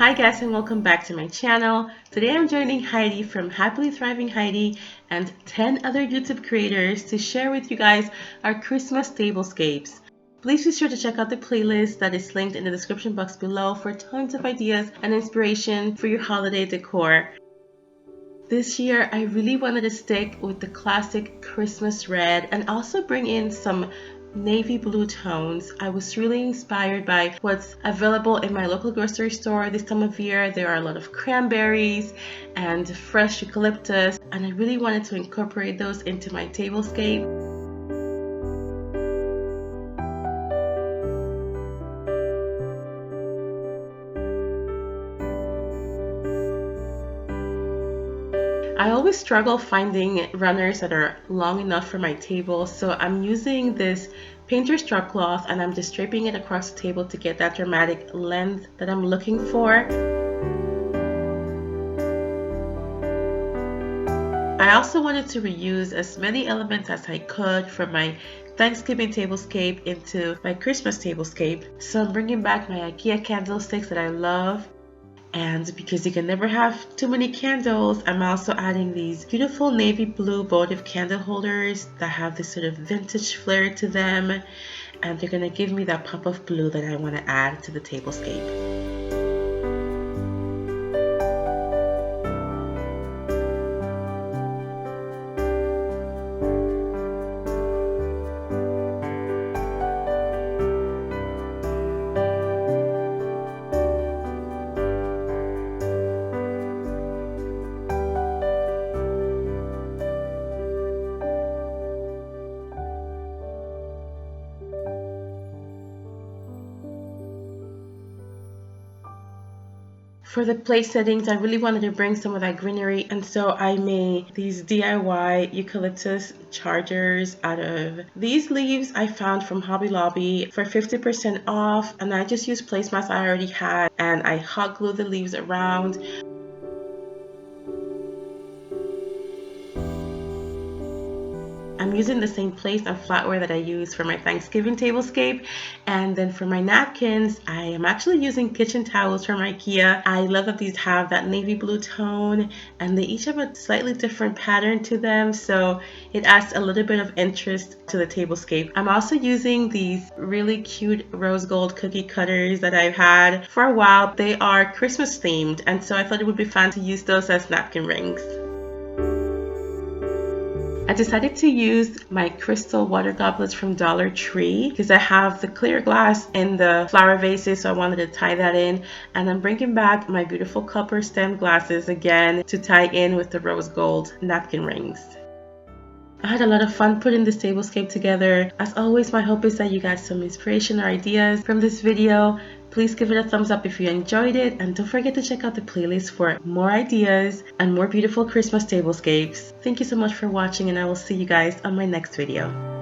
Hi guys, and welcome back to my channel. Today I'm joining Heidi from Happily Thriving Heidi and 10 other YouTube creators to share with you guys our Christmas tablescapes. Please be sure to check out the playlist that is linked in the description box below for tons of ideas and inspiration for your holiday decor. This year, I really wanted to stick with the classic Christmas red and also bring in some navy blue tones. I was really inspired by what's available in my local grocery store this time of year. There are a lot of cranberries and fresh eucalyptus, and I really wanted to incorporate those into my tablescape. I always struggle finding runners that are long enough for my table, so I'm using this painter's drop cloth and I'm just draping it across the table to get that dramatic length that I'm looking for. I also wanted to reuse as many elements as I could from my Thanksgiving tablescape into my Christmas tablescape. So I'm bringing back my IKEA candlesticks that I love. And because you can never have too many candles, I'm also adding these beautiful navy blue votive candle holders that have this sort of vintage flair to them. And they're gonna give me that pop of blue that I wanna add to the tablescape. For the place settings, I really wanted to bring some of that greenery, and so I made these DIY eucalyptus chargers out of these leaves I found from Hobby Lobby for 50% off, and I just used placemats I already had and I hot glued the leaves around. I'm using the same place and flatware that I use for my Thanksgiving tablescape. And then for my napkins, I am actually using kitchen towels from IKEA. I love that these have that navy blue tone and they each have a slightly different pattern to them, so it adds a little bit of interest to the tablescape. I'm also using these really cute rose gold cookie cutters that I've had for a while. They are Christmas themed, and so I thought it would be fun to use those as napkin rings. I decided to use my crystal water goblets from Dollar Tree because I have the clear glass in the flower vases, so I wanted to tie that in. And I'm bringing back my beautiful copper stem glasses again to tie in with the rose gold napkin rings. I had a lot of fun putting this tablescape together. As always, my hope is that you got some inspiration or ideas from this video. Please give it a thumbs up if you enjoyed it, and don't forget to check out the playlist for more ideas and more beautiful Christmas tablescapes. Thank you so much for watching, and I will see you guys on my next video.